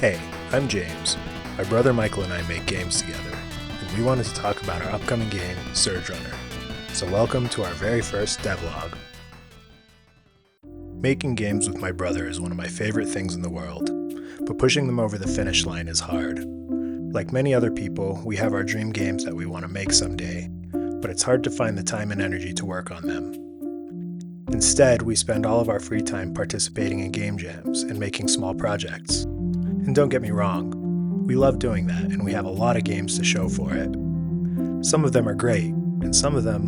Hey, I'm James. My brother Michael and I make games together, and we wanted to talk about our upcoming game, Surge Runner. So welcome to our very first devlog. Making games with my brother is one of my favorite things in the world, but pushing them over the finish line is hard. Like many other people, we have our dream games that we want to make someday, but it's hard to find the time and energy to work on them. Instead, we spend all of our free time participating in game jams and making small projects. And don't get me wrong, we love doing that and we have a lot of games to show for it. Some of them are great, and some of them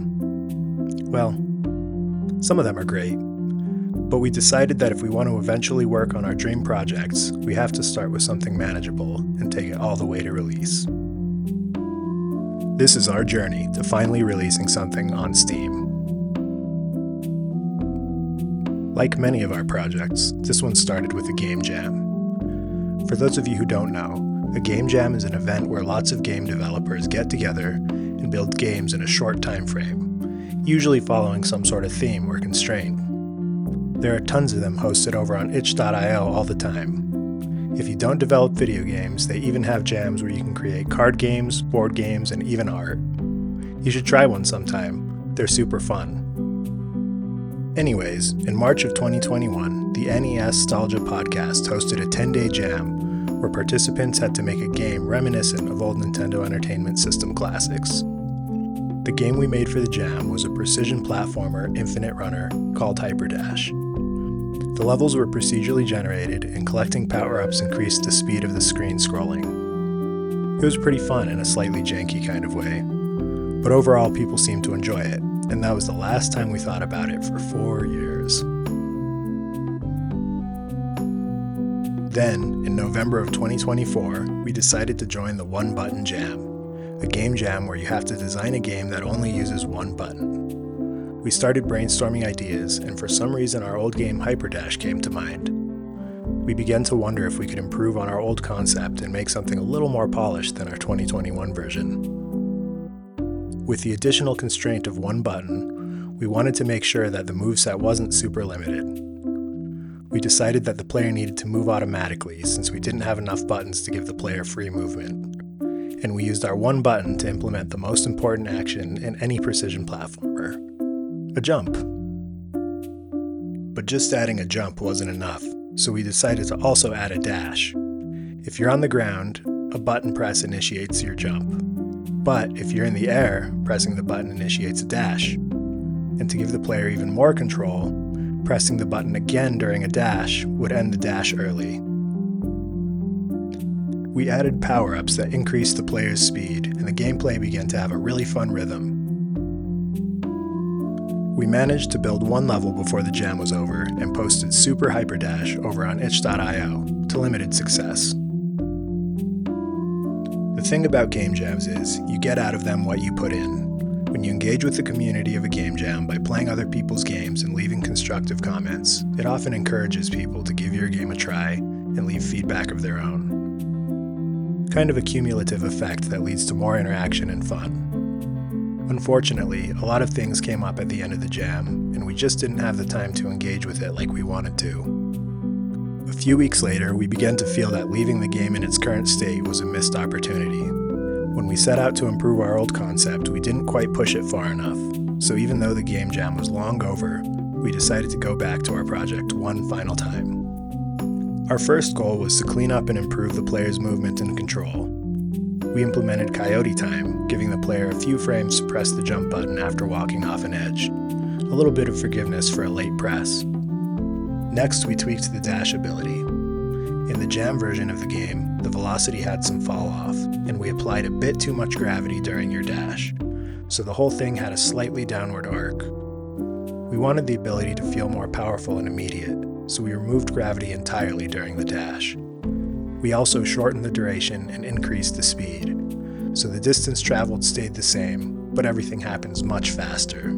are great. But we decided that if we want to eventually work on our dream projects, we have to start with something manageable and take it all the way to release. This is our journey to finally releasing something on Steam. Like many of our projects, this one started with a game jam. For those of you who don't know, a game jam is an event where lots of game developers get together and build games in a short time frame, usually following some sort of theme or constraint. There are tons of them hosted over on itch.io all the time. If you don't develop video games, they even have jams where you can create card games, board games, and even art. You should try one sometime. They're super fun. Anyways, in March of 2021, the NEStalgia podcast hosted a 10-day jam where participants had to make a game reminiscent of old Nintendo Entertainment System classics. The game we made for the jam was a precision platformer infinite runner called Hyperdash. The levels were procedurally generated, and collecting power-ups increased the speed of the screen scrolling. It was pretty fun in a slightly janky kind of way, but overall people seemed to enjoy it, and that was the last time we thought about it for 4 years. Then, in November of 2024, we decided to join the One Button Jam, a game jam where you have to design a game that only uses one button. We started brainstorming ideas, and for some reason our old game Hyperdash came to mind. We began to wonder if we could improve on our old concept and make something a little more polished than our 2021 version. With the additional constraint of one button, we wanted to make sure that the moveset wasn't super limited. We decided that the player needed to move automatically since we didn't have enough buttons to give the player free movement. And we used our one button to implement the most important action in any precision platformer: a jump. But just adding a jump wasn't enough, so we decided to also add a dash. If you're on the ground, a button press initiates your jump. But if you're in the air, pressing the button initiates a dash. And to give the player even more control, pressing the button again during a dash would end the dash early. We added power-ups that increased the player's speed, and the gameplay began to have a really fun rhythm. We managed to build one level before the jam was over and posted Super Hyperdash over on itch.io to limited success. The thing about game jams is, you get out of them what you put in. When you engage with the community of a game jam by playing other people's games and leaving constructive comments, it often encourages people to give your game a try and leave feedback of their own. Kind of a cumulative effect that leads to more interaction and fun. Unfortunately, a lot of things came up at the end of the jam, and we just didn't have the time to engage with it like we wanted to. A few weeks later, we began to feel that leaving the game in its current state was a missed opportunity. When we set out to improve our old concept, we didn't quite push it far enough, so even though the game jam was long over, we decided to go back to our project one final time. Our first goal was to clean up and improve the player's movement and control. We implemented Coyote Time, giving the player a few frames to press the jump button after walking off an edge, a little bit of forgiveness for a late press. Next, we tweaked the dash ability. In the jam version of the game, the velocity had some fall off, and we applied a bit too much gravity during your dash, so the whole thing had a slightly downward arc. We wanted the ability to feel more powerful and immediate, so we removed gravity entirely during the dash. We also shortened the duration and increased the speed, so the distance traveled stayed the same, but everything happens much faster.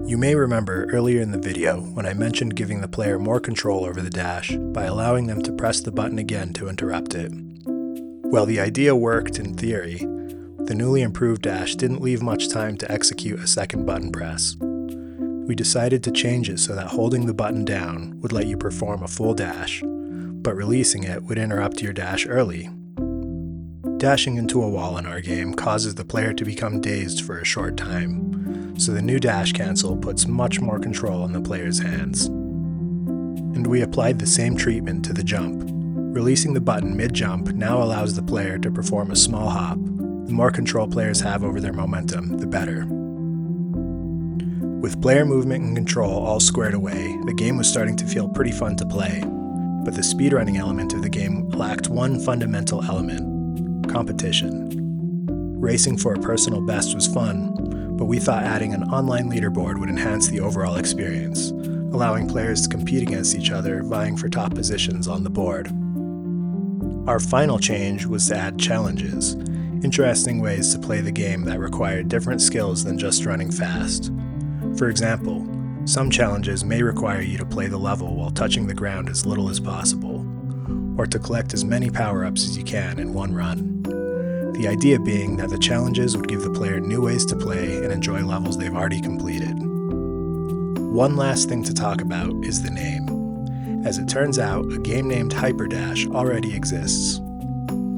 You may remember earlier in the video when I mentioned giving the player more control over the dash by allowing them to press the button again to interrupt it. While the idea worked in theory, the newly improved dash didn't leave much time to execute a second button press. We decided to change it so that holding the button down would let you perform a full dash, but releasing it would interrupt your dash early. Dashing into a wall in our game causes the player to become dazed for a short time, so the new dash cancel puts much more control in the player's hands. And we applied the same treatment to the jump. Releasing the button mid-jump now allows the player to perform a small hop. The more control players have over their momentum, the better. With player movement and control all squared away, the game was starting to feel pretty fun to play. But the speedrunning element of the game lacked one fundamental element: competition. Racing for a personal best was fun, but we thought adding an online leaderboard would enhance the overall experience, allowing players to compete against each other, vying for top positions on the board. Our final change was to add challenges, interesting ways to play the game that required different skills than just running fast. For example, some challenges may require you to play the level while touching the ground as little as possible, or to collect as many power-ups as you can in one run. The idea being that the challenges would give the player new ways to play and enjoy levels they've already completed. One last thing to talk about is the name. As it turns out, a game named Hyperdash already exists.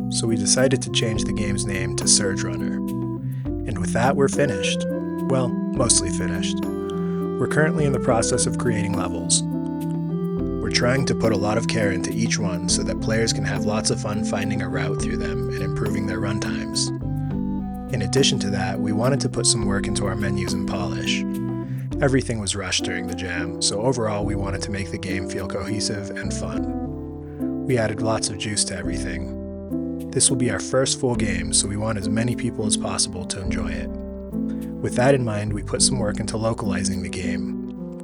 So we decided to change the game's name to Surge Runner. And with that, we're finished. Well, mostly finished. We're currently in the process of creating levels. We're trying to put a lot of care into each one so that players can have lots of fun finding a route through them and improving their run times. In addition to that, we wanted to put some work into our menus and polish. Everything was rushed during the jam, so overall we wanted to make the game feel cohesive and fun. We added lots of juice to everything. This will be our first full game, so we want as many people as possible to enjoy it. With that in mind, we put some work into localizing the game.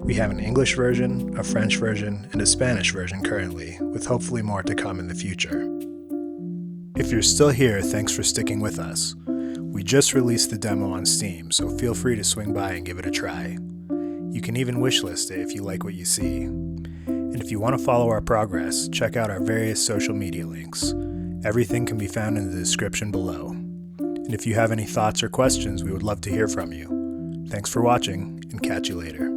We have an English version, a French version, and a Spanish version currently, with hopefully more to come in the future. If you're still here, thanks for sticking with us. We just released the demo on Steam, so feel free to swing by and give it a try. You can even wishlist it if you like what you see. And if you want to follow our progress, check out our various social media links. Everything can be found in the description below. And if you have any thoughts or questions, we would love to hear from you. Thanks for watching, and catch you later.